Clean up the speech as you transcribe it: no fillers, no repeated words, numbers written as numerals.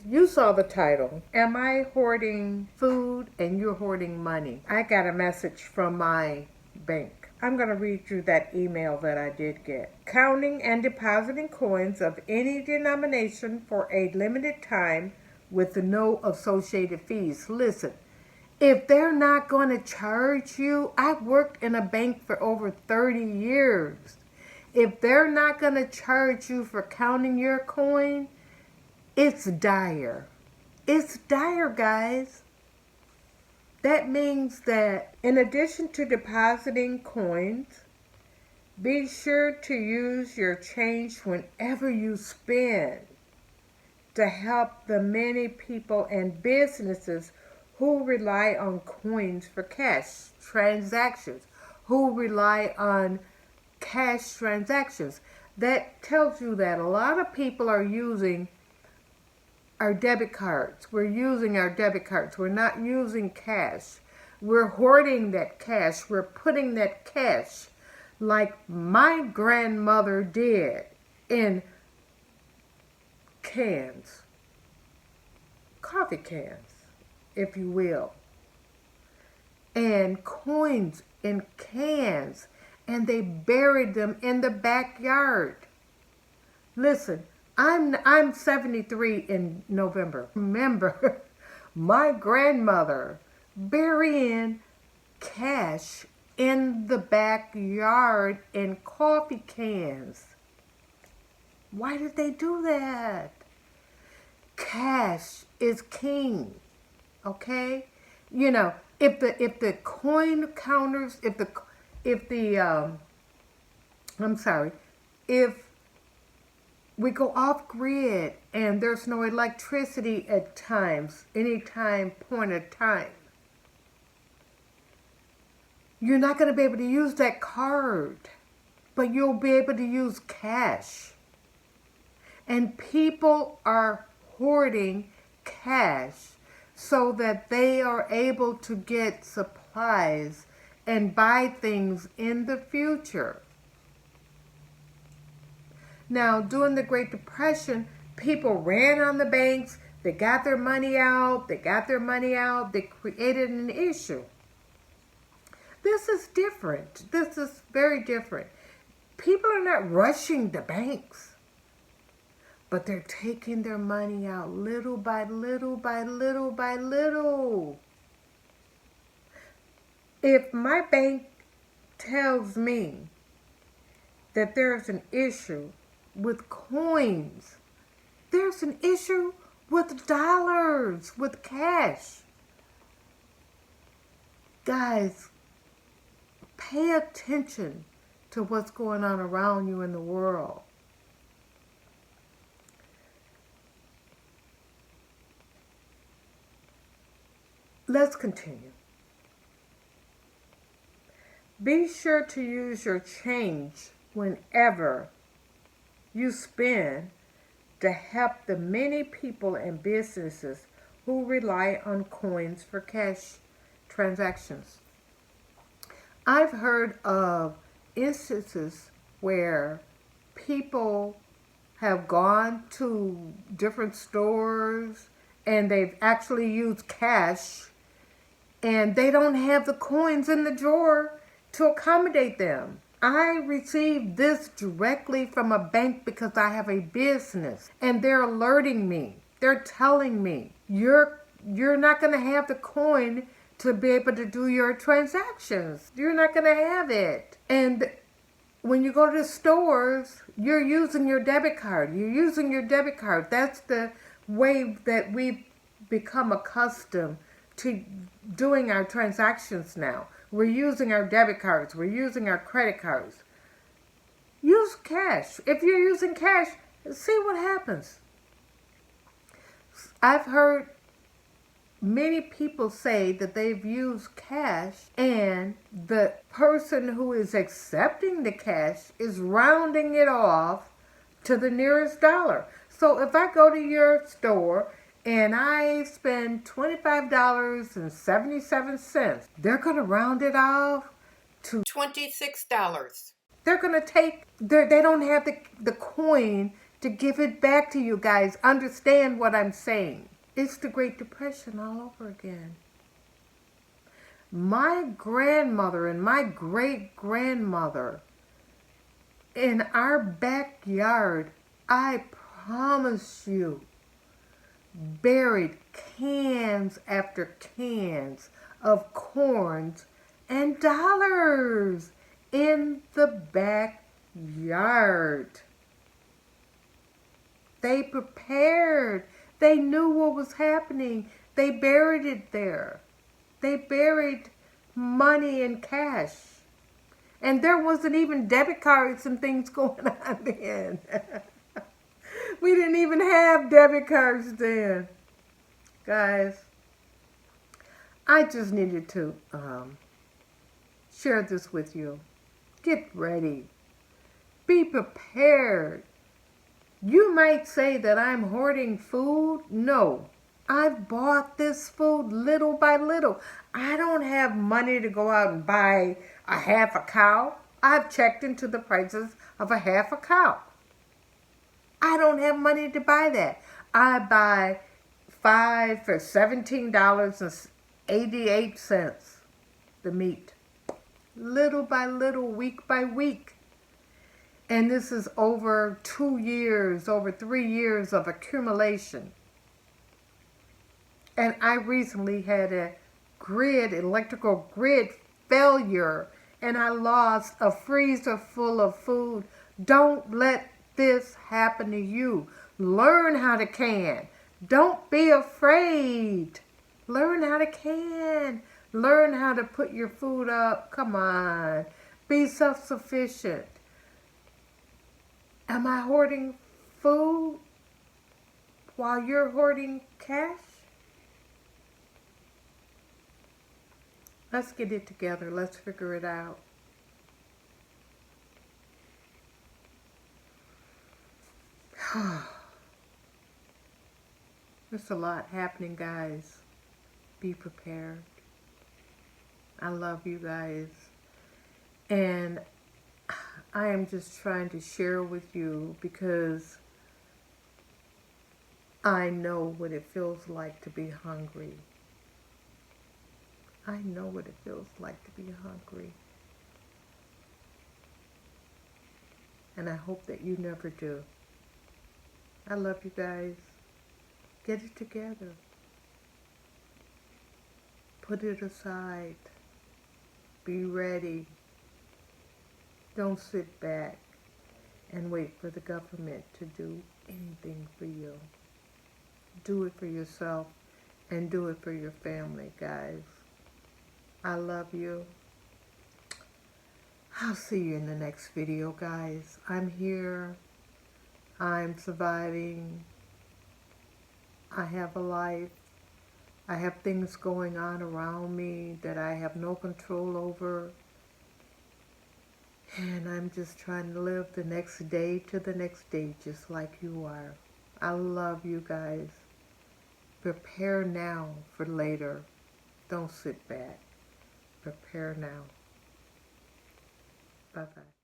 You saw the title. Am I hoarding food and you're hoarding money? I got a message from my bank. I'm going to read you that email that I did get. Counting and depositing coins of any denomination for a limited time with no associated fees. Listen, if they're not going to charge you, I've worked in a bank for over 30 years. If they're not going to charge you for counting your coin, it's dire. It's dire, guys. That means that in addition to depositing coins, be sure to use your change whenever you spend to help the many people and businesses who rely on coins for cash transactions, who rely on cash transactions. That tells you that a lot of people are using our debit cards. We're using our debit cards. We're not using cash. We're hoarding that cash. We're putting that cash like my grandmother did in cans, coffee cans, if you will, and coins in cans, and they buried them in the backyard. Listen, I'm 73 in November. Remember, my grandmother burying cash in the backyard in coffee cans. Why did they do that? Cash is king, okay? You know, if the coin counters, if we go off grid and there's no electricity at times, any point of time, you're not going to be able to use that card, but you'll be able to use cash. And people are hoarding cash so that they are able to get supplies and buy things in the future. Now, during the Great Depression, people ran on the banks. They got their money out. They created an issue. This is different. This is very different. People are not rushing the banks, but they're taking their money out little by little by little by little. If my bank tells me that there's an issue with coins, there's an issue with dollars, with cash. Guys, pay attention to what's going on around you in the world. Let's continue. Be sure to use your change whenever you spend to help the many people and businesses who rely on coins for cash transactions. I've heard of instances where people have gone to different stores and they've actually used cash and they don't have the coins in the drawer to accommodate them. I received this directly from a bank because I have a business, and they're alerting me. They're telling me, you're not going to have the coin to be able to do your transactions. You're not going to have it. And when you go to the stores, you're using your debit card. That's the way that we've become accustomed to doing our transactions now. We're using our debit cards. We're using our credit cards. Use cash. If you're using cash, see what happens. I've heard many people say that they've used cash and the person who is accepting the cash is rounding it off to the nearest dollar. So if I go to your store and I spend $25.77, they're going to round it off to $26. They're going to take, they don't have the coin to give it back to you guys. Understand what I'm saying. It's the Great Depression all over again. My grandmother and my great-grandmother, in our backyard, I promise you, buried cans after cans of corns and dollars in the backyard. They prepared. They knew what was happening. They buried it there. They buried money and cash. And there wasn't even debit cards and things going on then. We didn't even have debit cards then. Guys, I just needed to share this with you. Get ready. Be prepared. You might say that I'm hoarding food. No, I've bought this food little by little. I don't have money to go out and buy a half a cow. I've checked into the prices of a half a cow. I don't have money to buy that. I buy 5 for $17.88, the meat. Little by little, week by week. And this is over 2 years, over 3 years of accumulation. And I recently had a electrical grid failure, and I lost a freezer full of food. Don't let this happen to you. Learn how to can. Don't be afraid. Learn how to can. Learn how to put your food up. Come on. Be self-sufficient. Am I hoarding food while you're hoarding cash? Let's get it together. Let's figure it out. There's a lot happening, guys. Be prepared. I love you guys. And I am just trying to share with you because I know what it feels like to be hungry. I know what it feels like to be hungry. And I hope that you never do. I love you guys. Get it together. Put it aside. Be ready. Don't sit back and wait for the government to do anything for you. Do it for yourself and do it for your family, guys. I love you. I'll see you in the next video, guys. I'm here. I'm surviving. I have a life. I have things going on around me that I have no control over. And I'm just trying to live the next day to the next day, just like you are. I love you guys. Prepare now for later. Don't sit back. Prepare now. Bye-bye.